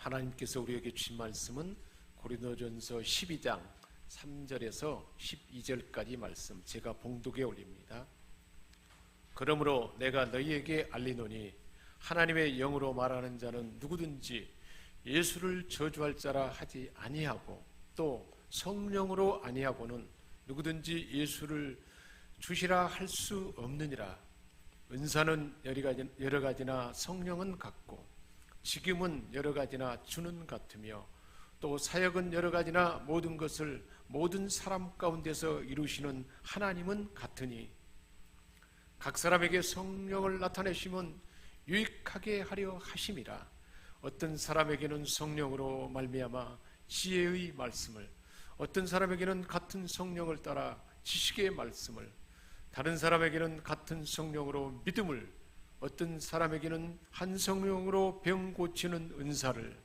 하나님께서 우리에게 주신 말씀은 고린도전서 12장 3절에서 12절까지 말씀, 제가 봉독에 올립니다. 그러므로 내가 너희에게 알리노니 하나님의 영으로 말하는 자는 누구든지 예수를 저주할 자라 하지 아니하고 또 성령으로 아니하고는 누구든지 예수를 주시라 할 수 없느니라. 은사는 여러 가지나 성령은 같고 직임은 여러 가지나 주는 같으며 또 사역은 여러 가지나 모든 것을 모든 사람 가운데서 이루시는 하나님은 같으니 각 사람에게 성령을 나타내시면 유익하게 하려 하심이라. 어떤 사람에게는 성령으로 말미암아 지혜의 말씀을, 어떤 사람에게는 같은 성령을 따라 지식의 말씀을, 다른 사람에게는 같은 성령으로 믿음을, 어떤 사람에게는 한 성령으로 병 고치는 은사를,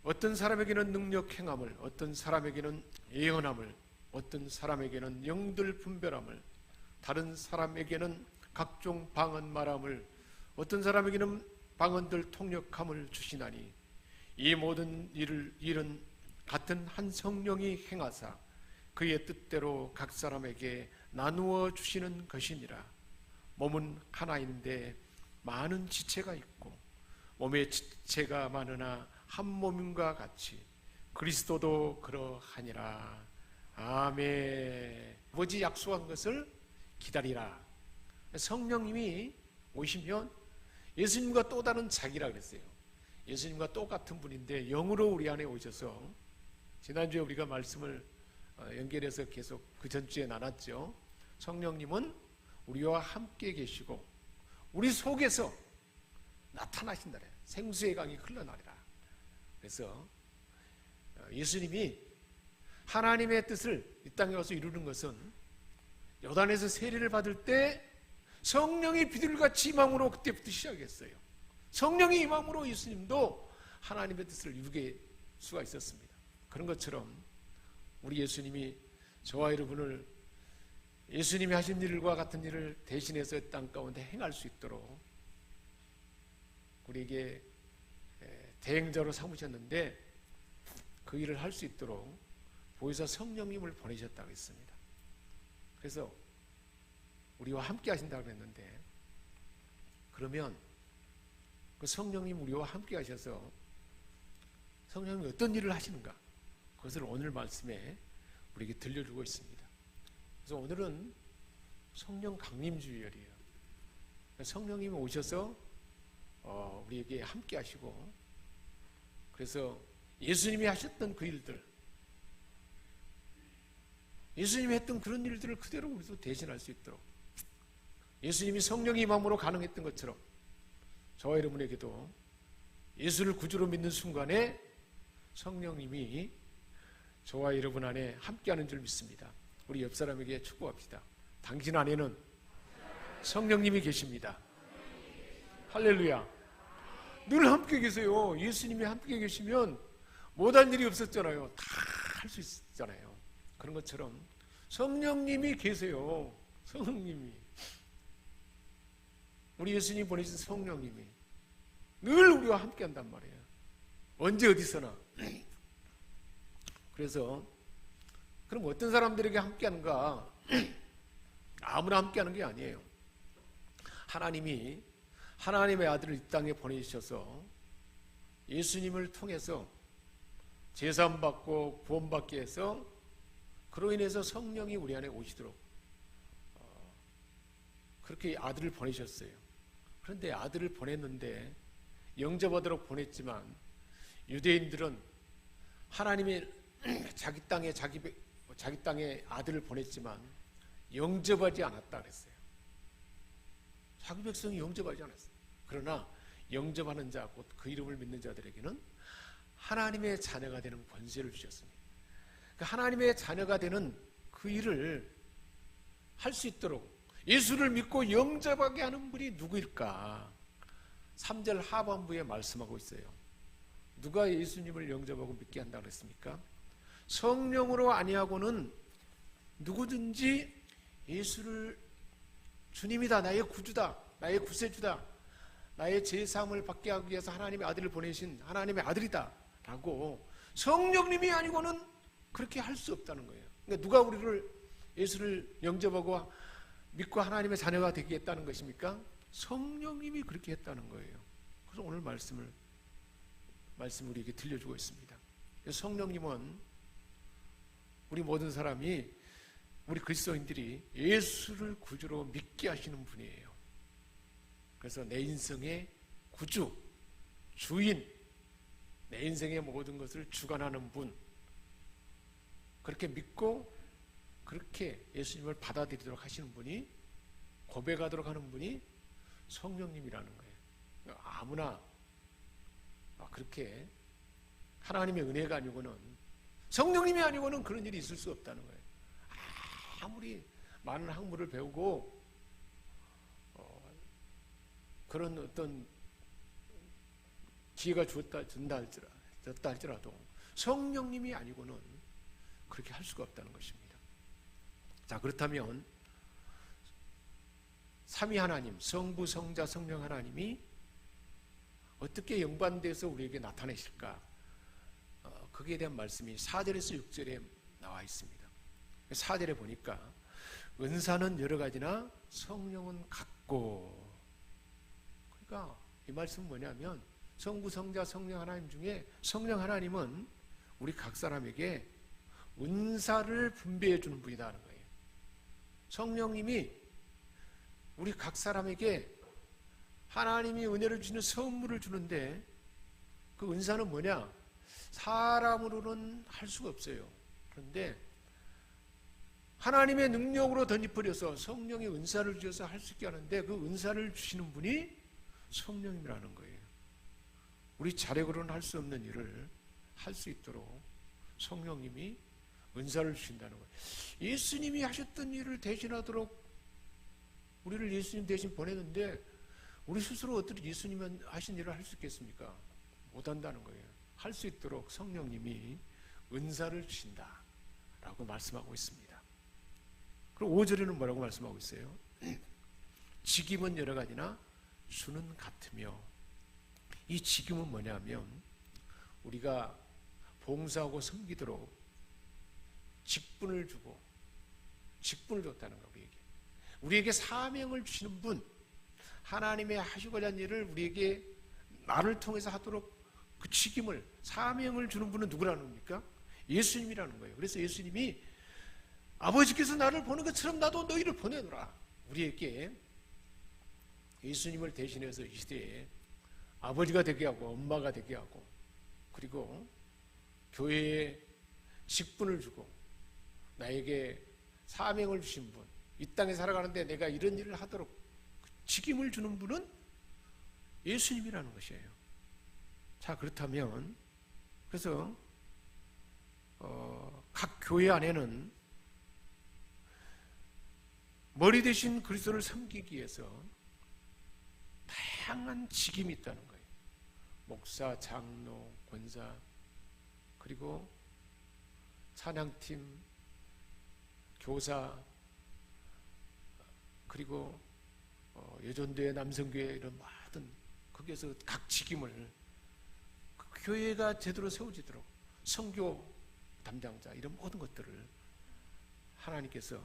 어떤 사람에게는 능력 행함을, 어떤 사람에게는 예언함을, 어떤 사람에게는 영들 분별함을, 다른 사람에게는 각종 방언 말함을, 어떤 사람에게는 방언들 통역함을 주시나니 이 모든 일은 같은 한 성령이 행하사 그의 뜻대로 각 사람에게 나누어 주시는 것이니라. 몸은 하나인데 많은 지체가 있고 몸의 지체가 많으나 한 몸임과 같이 그리스도도 그러하니라. 아멘. 아버지 약속한 것을 기다리라. 성령님이 오시면 예수님과 또 다른 자기라 그랬어요. 예수님과 똑같은 분인데 영으로 우리 안에 오셔서, 지난주에 우리가 말씀을 연결해서 계속 그 전주에 나눴죠. 성령님은 우리와 함께 계시고 우리 속에서 나타나신다래. 생수의 강이 흘러나리라. 그래서 예수님이 하나님의 뜻을 이 땅에 와서 이루는 것은 요단에서 세례를 받을 때 성령이 비둘기같이 임함으로 그때부터 시작했어요. 성령이 임함으로 예수님도 하나님의 뜻을 이루게 수가 있었습니다. 그런 것처럼 우리 예수님이 저와 여러분을 예수님이 하신 일과 같은 일을 대신해서 땅 가운데 행할 수 있도록 우리에게 대행자로 삼으셨는데 그 일을 할 수 있도록 보혜사 성령님을 보내셨다고 했습니다. 그래서 우리와 함께 하신다고 했는데, 그러면 그 성령님 우리와 함께 하셔서 성령님이 어떤 일을 하시는가, 그것을 오늘 말씀에 우리에게 들려주고 있습니다. 그래서 오늘은 성령 강림주일이에요. 성령님이 오셔서 우리에게 함께 하시고, 그래서 예수님이 하셨던 그 일들, 예수님이 했던 그런 일들을 그대로 우리도 대신할 수 있도록, 예수님이 성령의 임함으로 가능했던 것처럼 저와 여러분에게도 예수를 구주로 믿는 순간에 성령님이 저와 여러분 안에 함께하는 줄 믿습니다. 우리 옆 사람에게 축복합시다. 당신 안에는 성령님이 계십니다. 할렐루야. 늘 함께 계세요. 예수님이 함께 계시면 못할 일이 없었잖아요. 다 할 수 있잖아요. 그런 것처럼 성령님이 계세요. 성령님이, 우리 예수님이 보내신 성령님이 늘 우리와 함께 한단 말이에요. 언제 어디서나. 그래서 그럼 어떤 사람들에게 함께 하는가? 아무나 함께 하는 게 아니에요. 하나님이 하나님의 아들을 이 땅에 보내주셔서 예수님을 통해서 제사함받고 구원받게 해서 그로 인해서 성령이 우리 안에 오시도록 그렇게 아들을 보내셨어요. 그런데 아들을 보냈는데 영접하도록 보냈지만 유대인들은 하나님이 자기 땅에 아들을 보냈지만 영접하지 않았다 그랬어요. 자기 백성이 영접하지 않았어요. 그러나 영접하는 자, 곧 그 이름을 믿는 자들에게는 하나님의 자녀가 되는 권세를 주셨습니다. 하나님의 자녀가 되는 그 일을 할 수 있도록 예수를 믿고 영접하게 하는 분이 누구일까? 3절 하반부에 말씀하고 있어요. 누가 예수님을 영접하고 믿게 한다고 했습니까? 성령으로 아니하고는 누구든지 예수를 주님이다, 나의 구주다, 나의 구세주다, 나의 죄사함을 받게 하기 위해서 하나님의 아들을 보내신 하나님의 아들이다 라고 성령님이 아니고는 그렇게 할 수 없다는 거예요. 그러니까 누가 우리를 예수를 영접하고 믿고 하나님의 자녀가 되게 했다는 것입니까? 성령님이 그렇게 했다는 거예요. 그래서 오늘 말씀을 우리에게 들려주고 있습니다. 성령님은 우리 모든 사람이, 우리 그리스도인들이 예수를 구주로 믿게 하시는 분이에요. 그래서 내 인생의 구주, 주인, 내 인생의 모든 것을 주관하는 분, 그렇게 믿고 그렇게 예수님을 받아들이도록 하시는 분이, 고백하도록 하는 분이 성령님이라는 거예요. 아무나 그렇게 하나님의 은혜가 아니고는, 성령님이 아니고는 그런 일이 있을 수 없다는 거예요. 아무리 많은 학문을 배우고 그런 어떤 기회가 준다 할지라도 성령님이 아니고는 그렇게 할 수가 없다는 것입니다. 자, 그렇다면 삼위 하나님, 성부, 성자, 성령 하나님이 어떻게 영반돼서 우리에게 나타내실까? 거기에 대한 말씀이 4절에서 6절에 나와 있습니다. 4절에 보니까 은사는 여러 가지나 성령은 같고, 그러니까 이 말씀은 뭐냐면 성부, 성자, 성령 하나님 중에 성령 하나님은 우리 각 사람에게 은사를 분배해 주는 분이다 하는 거예요. 성령님이 우리 각 사람에게 하나님이 은혜를 주시는 선물을 주는데, 그 은사는 뭐냐? 사람으로는 할 수가 없어요. 그런데 하나님의 능력으로 덧입혀서 성령의 은사를 주셔서 할 수 있게 하는데, 그 은사를 주시는 분이 성령님이라는 거예요. 우리 자력으로는 할 수 없는 일을 할 수 있도록 성령님이 은사를 주신다는 거예요. 예수님이 하셨던 일을 대신하도록 우리를 예수님 대신 보내는데, 우리 스스로 어떻게 예수님이 하신 일을 할 수 있겠습니까? 못한다는 거예요. 할 수 있도록 성령님이 은사를 주신다 라고 말씀하고 있습니다. 그리고 5절에는 뭐라고 말씀하고 있어요? 직임은 여러 가지나 수는 같으며, 이 직임은 뭐냐면 우리가 봉사하고 섬기도록 직분을 주고, 직분을 줬다는 거. 우리에게 사명을 주시는 분, 하나님의 하시고자 하는 일을 우리에게 나를 통해서 하도록 그 직임을, 사명을 주는 분은 누구라는 겁니까? 예수님이라는 거예요. 그래서 예수님이 아버지께서 나를 보는 것처럼 나도 너희를 보내노라. 우리에게 예수님을 대신해서 이 시대에 아버지가 되게 하고 엄마가 되게 하고, 그리고 교회에 직분을 주고 나에게 사명을 주신 분, 이 땅에 살아가는데 내가 이런 일을 하도록 직임을 주는 분은 예수님이라는 것이에요. 자, 그렇다면 그래서 각 교회 안에는 머리 대신 그리스도를 섬기기 위해서 다양한 직임이 있다는 거예요. 목사, 장로, 권사, 그리고 찬양팀, 교사, 그리고 여전도회, 남성교회 이런 모든 거기에서 각 직임을 그 교회가 제대로 세워지도록 선교 담당자 이런 모든 것들을 하나님께서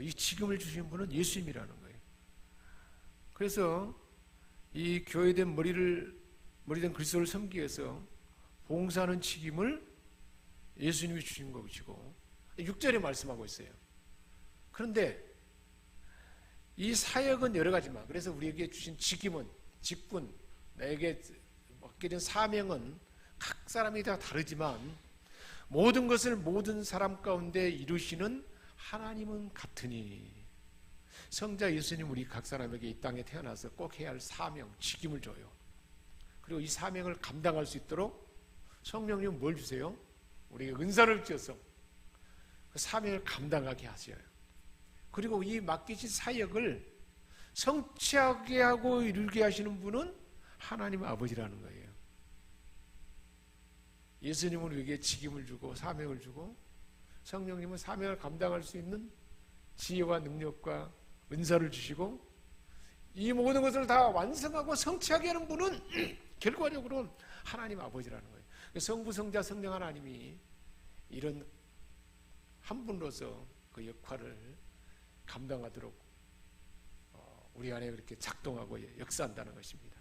이 직임을 주신 분은 예수님이라는 거예요. 그래서 이 교회된 머리된 그리스도를 섬기기 위해서 봉사하는 직임을 예수님이 주신 것이고, 6절에 말씀하고 있어요. 그런데 이 사역은 여러 가지만, 그래서 우리에게 주신 직임은, 직분, 나에게 맡겨진 사명은 각 사람이 다 다르지만 모든 것을 모든 사람 가운데 이루시는 하나님은 같으니, 성자 예수님 우리 각 사람에게 이 땅에 태어나서 꼭 해야 할 사명, 직임을 줘요. 그리고 이 사명을 감당할 수 있도록 성령님은 뭘 주세요? 우리에게 은사를 주셔서 그 사명을 감당하게 하셔요. 그리고 이 맡기신 사역을 성취하게 하고 이루게 하시는 분은 하나님 아버지라는 거예요. 예수님은 우리에게 직임을 주고 사명을 주고, 성령님은 사명을 감당할 수 있는 지혜와 능력과 은사를 주시고, 이 모든 것을 다 완성하고 성취하게 하는 분은 결과적으로 하나님 아버지라는 거예요. 성부, 성자, 성령 하나님이 이런 한 분으로서 그 역할을 감당하도록 우리 안에 그렇게 작동하고 역사한다는 것입니다.